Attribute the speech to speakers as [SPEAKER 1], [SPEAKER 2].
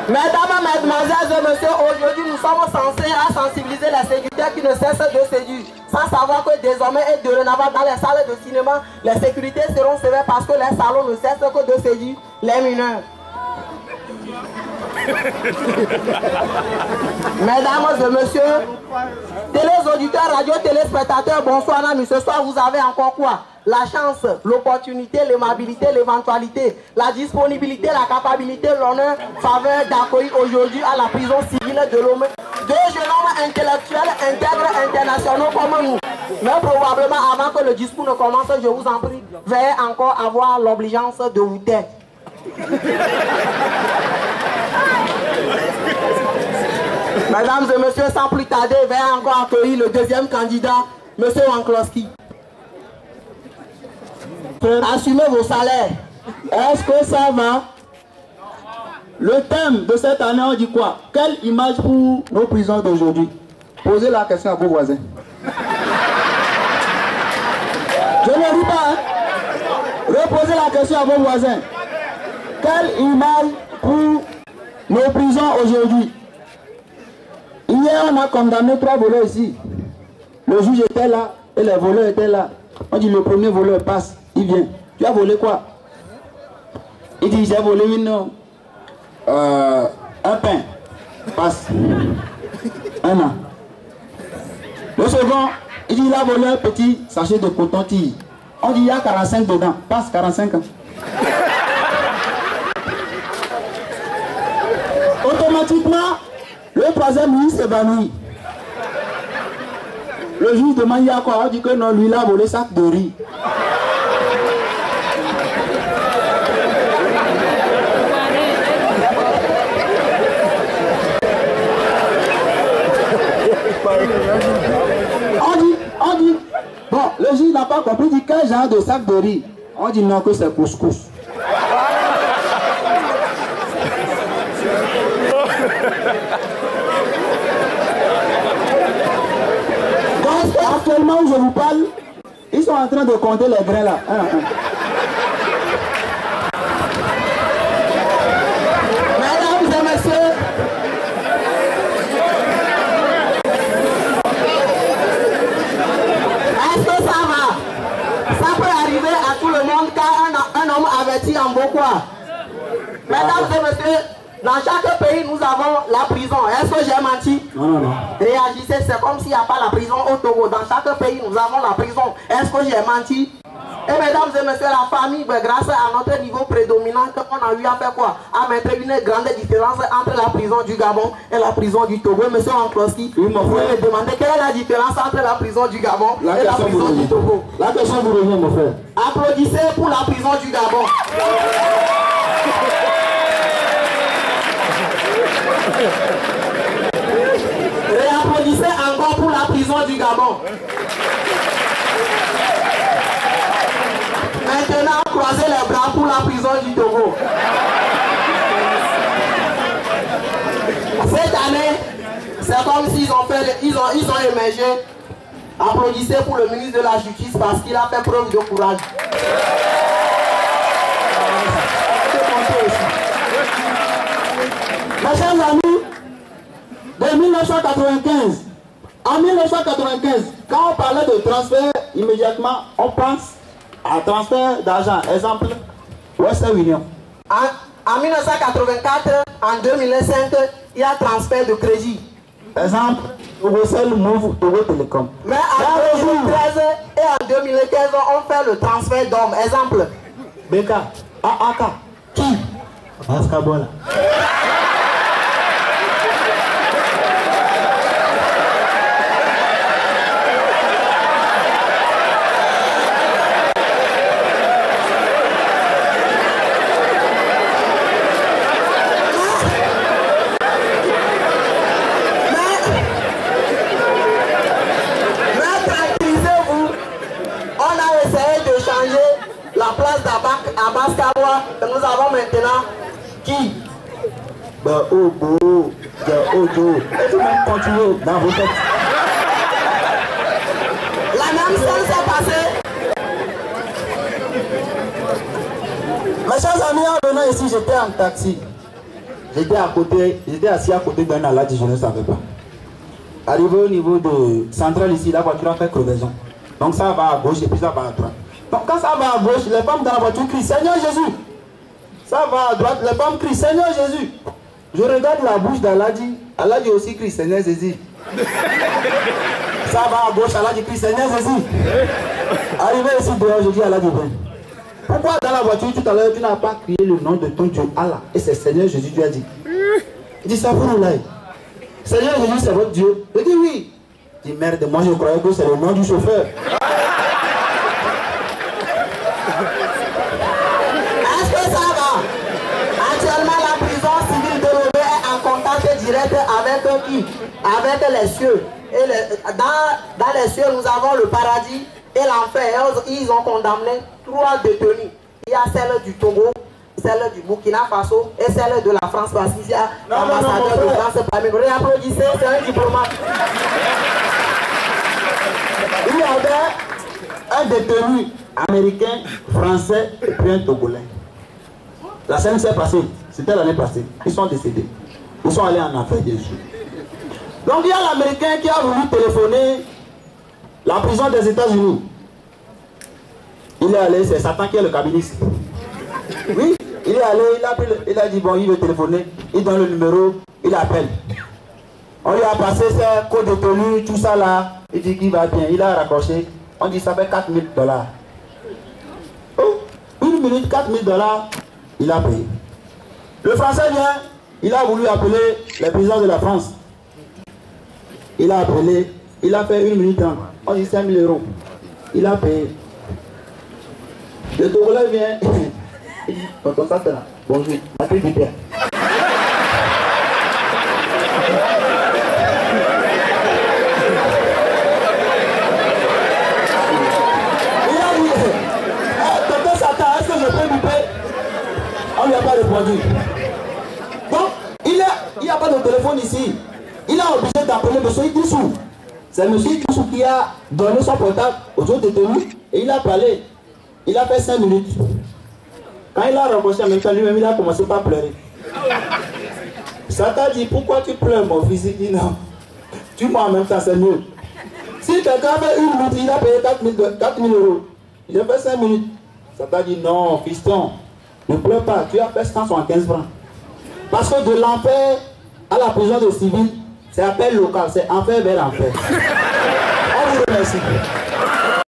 [SPEAKER 1] Mesdames, mesdemoiselles et messieurs, aujourd'hui nous sommes censés sensibiliser les sécurités qui ne cessent de séduire, sans savoir que désormais et dorénavant dans les salles de cinéma, les sécurités seront sévères parce que les salons ne cessent que de séduire les mineurs. Mesdames et messieurs, téléauditeurs, radio, téléspectateurs, bonsoir amis. Ce soir vous avez encore quoi? La chance, l'opportunité, l'aimabilité, l'éventualité, la disponibilité, la capacité, l'honneur, faveur d'accueillir aujourd'hui à la prison civile de Lomé deux jeunes hommes intellectuels, intègres, internationaux comme nous. Mais probablement avant que le discours ne commence, je vous en prie, veuillez encore avoir l'obligeance de vous taire. Mesdames et messieurs, sans plus tarder, veuillez encore accueillir le deuxième candidat, M. Wankowski. Assumez vos salaires.
[SPEAKER 2] Est-ce que ça va? Le thème de cette année, on dit quoi? Quelle image pour nos prisons d'aujourd'hui? Posez la question à vos voisins. Je ne ris pas, hein? Reposez la question à vos voisins. Quelle image pour nos prisons aujourd'hui? Hier, on a condamné 3 voleurs ici. Le juge était là et les voleurs étaient là. On dit le premier voleur passe, il vient. Tu as volé quoi? Il dit j'ai volé un pain. Passe. 1 an. Le second, il dit il a volé un petit sachet de coton-tige. On dit il y a 45 dedans. Passe 45 ans. Automatiquement, le troisième ministre s'évanouit. Le juge demande il y a quoi? On dit que non, lui il a volé sac de riz. On dit, bon, le juge n'a pas compris, il dit quel genre de sac de riz? On dit non, que c'est couscous. Actuellement où je vous parle, ils sont en train de compter les grains là.
[SPEAKER 1] Mesdames et messieurs, est-ce que ça va? Ça peut arriver à tout le monde car un homme averti en vaut quoi? Mesdames et messieurs, dans chaque pays, nous avons la prison. Est-ce que j'ai menti?
[SPEAKER 2] Non.
[SPEAKER 1] Réagissez, c'est comme s'il n'y a pas la prison au Togo. Dans chaque pays, nous avons la prison. Est-ce que j'ai menti? Et mesdames et messieurs, la famille, grâce à notre niveau prédominant, on a eu à faire quoi? À mettre une grande différence entre la prison du Gabon et la prison du Togo. Monsieur Wankowski, vous me demandez quelle est la différence entre la prison du Gabon et la prison du Togo?
[SPEAKER 2] La question vous revient, mon frère.
[SPEAKER 1] Applaudissez pour la prison du Gabon. Et applaudissez encore pour la prison du Gabon. Maintenant, croisez les bras pour la prison du Togo. Cette année, c'est comme s'ils ont fait, ils ont émergé. Applaudissez pour le ministre de la Justice parce qu'il a fait preuve de courage.
[SPEAKER 2] Mes chers amis, de 1995, en 1995, quand on parlait de transfert, immédiatement, on pense à transfert d'argent. Exemple, Western Union.
[SPEAKER 1] En 1984, en 2005, il y a transfert de crédit.
[SPEAKER 2] Exemple, Russell Move Togo Telecom.
[SPEAKER 1] Mais en 2013 et en 2015, on fait le transfert d'hommes. Exemple,
[SPEAKER 2] BK, AAK, qui? Baskabola.
[SPEAKER 1] À Baskabola, nous avons maintenant qui?
[SPEAKER 2] Obo, Odo. Et tout le monde continue dans vos têtes.
[SPEAKER 1] La même chose s'est passée.
[SPEAKER 2] Mes chers amis, venant ici, j'étais en taxi. J'étais assis à côté d'un Aladji, je ne savais pas. Arrivé au niveau de centrale ici, la voiture a fait crevaison. Donc ça va à gauche et puis ça va à droite. Donc quand ça va à gauche, les femmes dans la voiture crient Seigneur Jésus. Ça va à droite, les femmes crient Seigneur Jésus. Je regarde la bouche d'Aladji. Aladji aussi crie Seigneur Jésus. Ça va à gauche, Aladji crie Seigneur Jésus. Arrivé ici dehors, je dis à Aladji, pourquoi dans la voiture tout à l'heure tu n'as pas crié le nom de ton Dieu Allah? Et c'est Seigneur Jésus, tu as dit. Il dit ça pour nous là. Seigneur Jésus, c'est votre Dieu. Je dis oui. Je dis merde, moi je croyais que c'est le nom du chauffeur.
[SPEAKER 1] Est-ce que ça va? Actuellement, la prison civile de Lomé est en contact direct avec qui? Avec les cieux. Et dans les cieux, nous avons le paradis et l'enfer. Ils ont condamné 3 détenus. Il y a celle du Togo, celle du Burkina Faso et celle de la France, parce qu'il y a l'ambassadeur de France parmi nous. Réapplaudissez, c'est un diplomate.
[SPEAKER 2] Il y avait un détenu américain, français et puis un Togolais. La scène s'est passée, c'était l'année passée. Ils sont décédés. Ils sont allés en enfer, bien sûr. Donc il y a l'Américain qui a voulu téléphoner la prison des États-Unis. Il est allé, c'est Satan qui est le cabiniste. Oui, il est allé, il a dit bon, il veut téléphoner. Il donne le numéro, il appelle. On lui a passé ses co-détenus, tout ça là. Il dit qu'il va bien, il a raccroché. On dit ça fait $4 000. Oh, 1 minute, $4 000, il a payé. Le Français vient, il a voulu appeler les prisons de la France. Il a appelé, il a fait 1 minute 30. On dit 5 000 €. Il a payé. Le Togolais vient, il dit, tonton ça c'est là. Bonjour, ma fille du père. Il a dit, tonton Satan, est-ce que je peux lui payer? On ne lui a pas répondu. Donc, il n'y a pas de téléphone ici. Il a obligé d'appeler M. Idrissou. C'est M. Idrissou qui a donné son portable aux autres détenus et il a parlé. Il a fait 5 minutes. Quand il a rencontré en même temps, lui-même, il a commencé par pleurer. Satan dit, pourquoi tu pleures, mon fils? Il dit non. Tue-moi en même temps, c'est mieux. Si quelqu'un fait 1 minute, il a payé 4 000 €. Il a fait 5 minutes. Satan dit, non, fiston, ne pleure pas, tu as fait 175 francs. Parce que de l'enfer à la prison de civil, c'est appel local, c'est enfer vers enfer. On vous remercie.